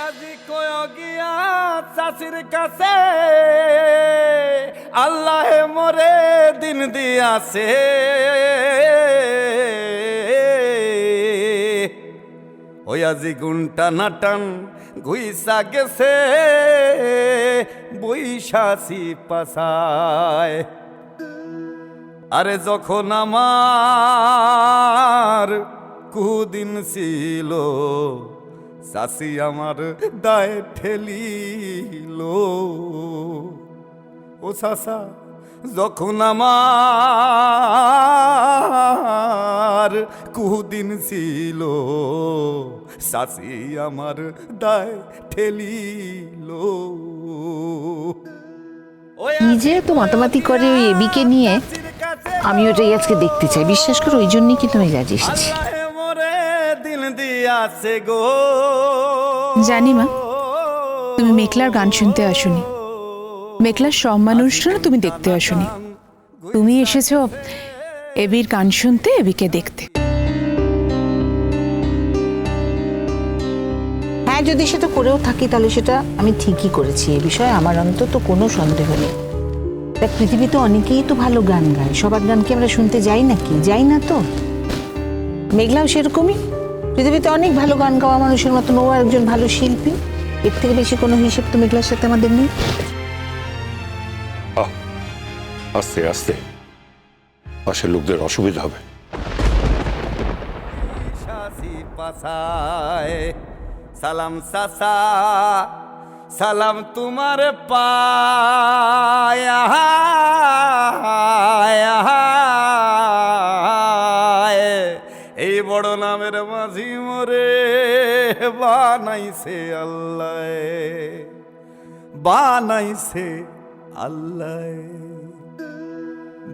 আজি কয় গিয়া চাচির কাছে আল্লাহে মোরে দিন দিয়াছে ওই আজি গুনটা নাটান ঘুইসা গেছে বৈশাসি পাশায় আরে যখন আমার কুদিন ছিল চাষি আমার দায় ঠেলিল ও চাষা যখন আমার কুদিন ছিল চাষি আমার দায় ঠেলিল কি যে তো মাতামাতি করে ওই এবিকে নিয়ে, আমি ওটাই আজকে দেখতে চাই। বিশ্বাস করো, ওই জন্যই কিন্তু আমি রাজি এসেছি। জানি মা, তুমি মেঘলার গান শুনতে আসোনি, মেঘলার সম্মান অনুষ্ঠানে তুমি দেখতে আসোনি, তুমি এসেছো এবির গান শুনতে, এবিকে দেখতে। হ্যাঁ, যদি সেটা করেও থাকি তাহলে সেটা আমি ঠিকই করেছি, এ বিষয়ে আমার অন্তত কোনো সন্দেহ নেই। দেখ, পৃথিবীতে অনেকেই তো ভালো গান গায়, সবার গানকে আমরা শুনতে যাই নাকি? যাই না তো। মেঘলাও সেরকমই, পৃথিবীতে অনেক ভালো গান গাওয়া মানুষের মতন ও একজন ভালো শিল্পী। এর থেকে বেশি কোনো হিসেব তো মেঘলার সাথে আমাদের নেই। আস্তে আস্তে, পাশের লোকদের অসুবিধা হবে। সালাম চাচা, সালাম তোমার পায়, এই বড় নামের মাঝি মোরে বানাইছে আল্লাহ, বানাইছে আল্লাহ,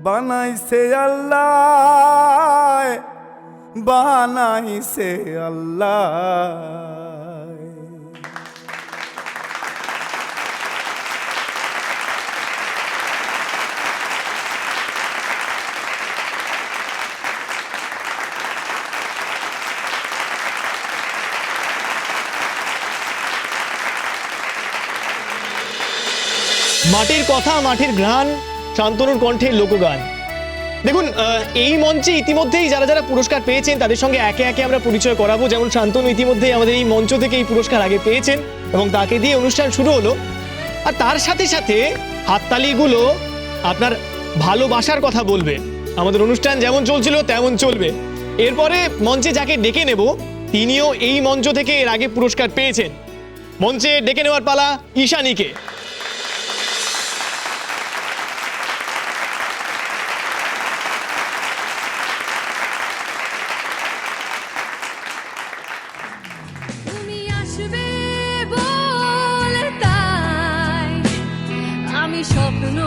বানাইছে আল্লাহ, বানাইছে আল্লাহ। মাটির কথা, মাটির ঘ্রাণ, শান্তনুর কণ্ঠে লোকগান। দেখুন, এই মঞ্চে ইতিমধ্যেই যারা যারা পুরস্কার পেয়েছেন তাদের সঙ্গে একে একে আমরা পরিচয় করাবো। যেমন শান্তনু ইতিমধ্যেই আমাদের এই মঞ্চ থেকে এই পুরস্কার আগে পেয়েছেন এবং তাকে দিয়ে অনুষ্ঠান শুরু হলো। আর তার সাথে সাথে হাততালিগুলো আপনার ভালোবাসার কথা বলবে। আমাদের অনুষ্ঠান যেমন চলছিল তেমন চলবে। এরপরে মঞ্চে যাকে ডেকে নেব তিনিও এই মঞ্চ থেকে এর আগে পুরস্কার পেয়েছেন। মঞ্চে ডেকে নেওয়ার পালা ঈশানীকে। স্বপ্ন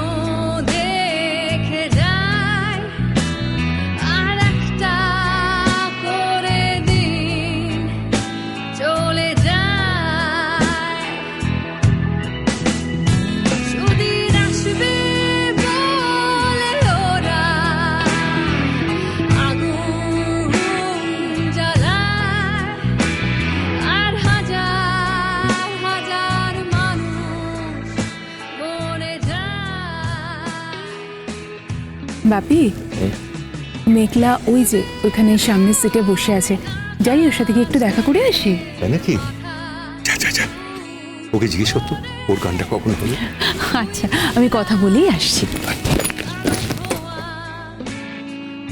দেখে যাই আর একটা করে দিন চলে যায়, সুদিন আসবে বলে ওরা আগুন জ্বালায় আর হাজার হাজার মানুষ মরে যায়। বাপি, মেঘলা ওই যে ওইখানে সামনের সিটে বসে আছে, যাই ওর সাথে গিয়ে একটু দেখা করে আসি। তাই নাকি? যা যা যা, ওকে জিজ্ঞেস করতো ওর গানটা কখন হলো। আচ্ছা, আমি কথা বলেই আসছি।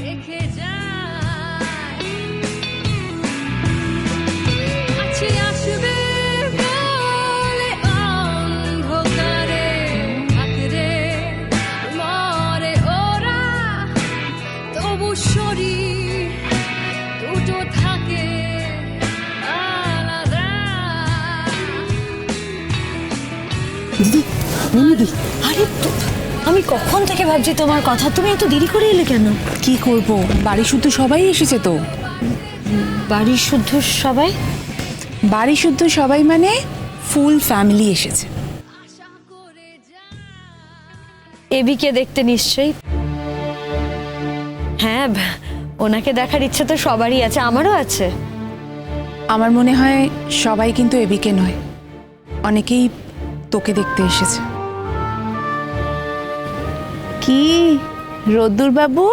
দেখে যায় আছে আসবে বলে অন্ধকারে হাতরে মরে ওরা, তবু শরীর দুটো থাকে আলাদা। দিদি, মিমিদি, আরে আমি কখন থেকে ভাবছি তোমার কথা, তুমি এত দেরি করে এলে কেন? কি করব, বাড়ি শুদ্ধ সবাই এসেছে তো। বাড়ির শুদ্ধ সবাই? বাড়ি শুদ্ধ সবাই মানে ফুল ফ্যামিলি এসেছে। এবিকে দেখতে নিশ্চয়ই। হ্যাঁ, ওনাকে দেখার ইচ্ছে তো সবারই আছে, আমারও আছে। আমার মনে হয় সবাই কিন্তু এবিকে নয়, অনেকেই তোকে দেখতে এসেছে। কি রোদ্দুর বাবু,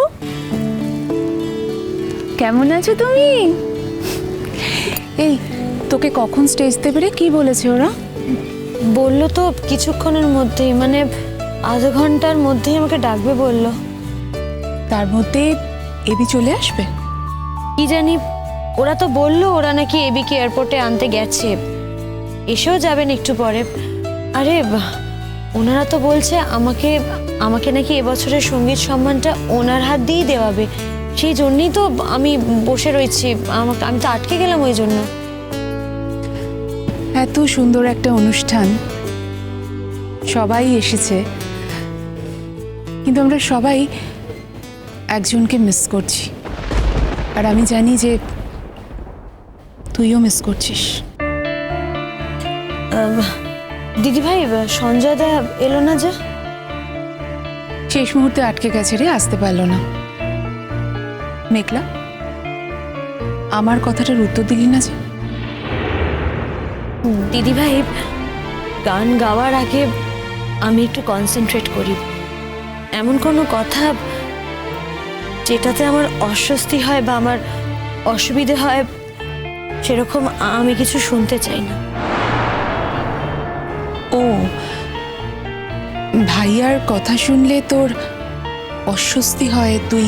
কেমন আছো তুমি? এই তোকে কখন স্টেজ দেবে রে? কি বলেছে ওরা? বললো তো কিছুক্ষণের মধ্যেই, মানে আধা ঘন্টার মধ্যেই আমাকে ডাকবে বললো। তার মধ্যে এবি চলে আসবে? কি জানি, ওরা তো বললো ওরা নাকি এবিকে এয়ারপোর্টে আনতে গেছে, এসেও যাবেন একটু পরে। আরে ওনারা তো বলছে আমাকে আমাকে নাকি এবছরের সঙ্গীত সম্মানটা ওনার হাত দিয়েই দেওয়াবে, সেই জন্যই তো আমি বসে রয়েছি। আমি তো আটকে গেলাম ওই জন্য। এত সুন্দর একটা অনুষ্ঠান, সবাই এসেছে, কিন্তু আমরা সবাই একজনকে মিস করছি। আর আমি জানি যে তুইও মিস করছিস। দিদি ভাই, সঞ্জয় দা এলো না যে? শেষ মুহূর্তে আটকে গেছে রে, আসতে পারলো না। মেঘলা, আমার কথাটার উত্তর দিলি না যে? দিদি ভাই, গান গাওয়ার আগে আমি একটু কনসেন্ট্রেট করি। এমন কোনো কথা যেটাতে আমার অস্বস্তি হয় বা আমার অসুবিধে হয় সেরকম আমি কিছু শুনতে চাই না। ও, ভাইয়ার কথা শুনলে তোর অস্বস্তি হয়, তুই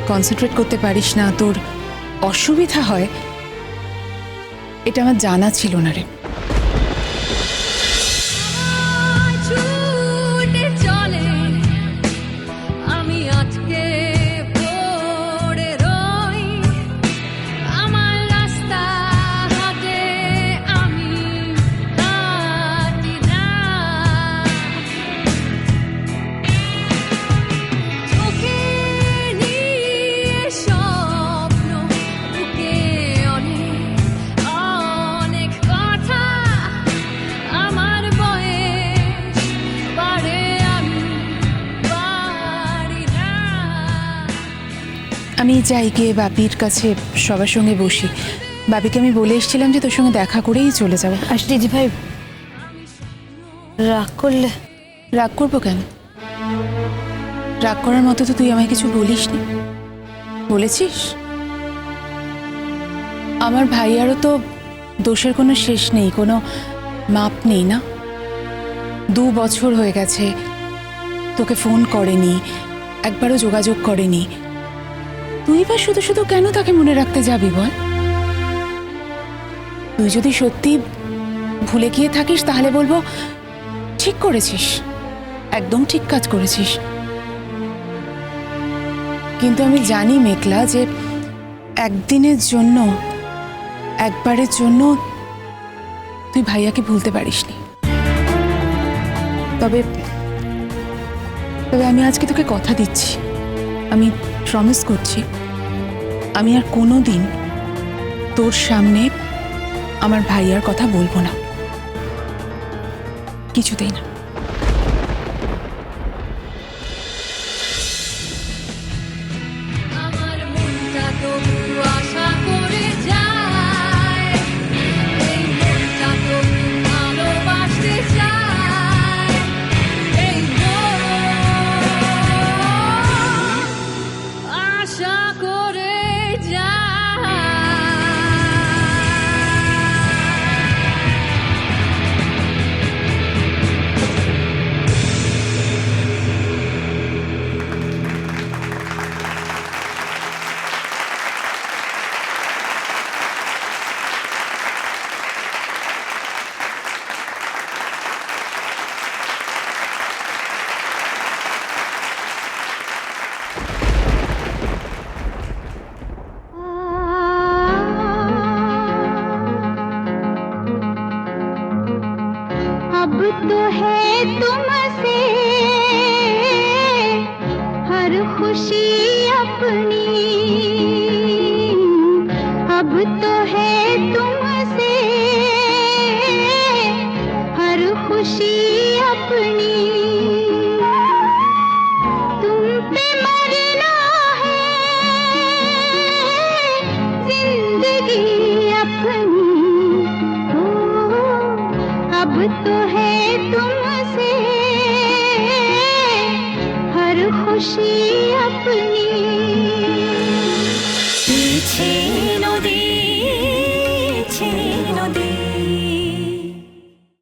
কনসেন্ট্রেট করতে পারিস না, তোর অসুবিধা হয়, এটা আমার জানা ছিল না রে। ছুটে চলে আমি আজকে পড়ে রই, আমার রাস্তা হাতে আমি হাঁটি না, চোখে নিয়ে স্বপ্ন, বুকে অনেক অনেক কথা, আমার বয়স বাড়ে আমি পারি না। আমি যাই গিয়ে বাপির কাছে সবার সঙ্গে বসি। বাপিকে আমি বলে এসেছিলাম যে তোর সঙ্গে দেখা করেই চলে যাবো। আর দিদি ভাই, রাগ করলে? রাগ করবো কেন? রাগ করার মতো তো তুই আমায় কিছু বলিসনি। বলেছিস? আমার ভাইয়ারও তো দোষের কোনো শেষ নেই, কোনো মাপ নেই না? 2 বছর হয়ে গেছে, তোকে ফোন করেনি, একবারও যোগাযোগ করেনি। তুই বা শুধু শুধু কেন তাকে মনে রাখতে যাবি বল? তুই যদি সত্যি ভুলে গিয়ে থাকিস তাহলে বলবো ঠিক করেছিস, একদম ঠিক কাজ করেছিস। কিন্তু আমি জানি মেঘলা যে একদিনের জন্য, একবারের জন্য তুই ভাইয়াকে ভুলতে পারিসনি। তবে তবে আমি আজকে তোকে কথা দিচ্ছি, আমি প্রমিস করছি, আমি আর কোনো দিন তোর সামনে আমার ভাইয়ার কথা বলবো না, কিছুতেই না। আমার মনটা তবু আশা করে যায়, এই মনটা তবু ভালোবাসতে চায়, এই মন আশা করে যায়। अब तो है तुमसे हर खुशी अपनी, अब तो है तुमसे हर खुशी अपनी, तुम पे मरना है जिंदगी अपनी, अब तो है तुमसे हर खुशी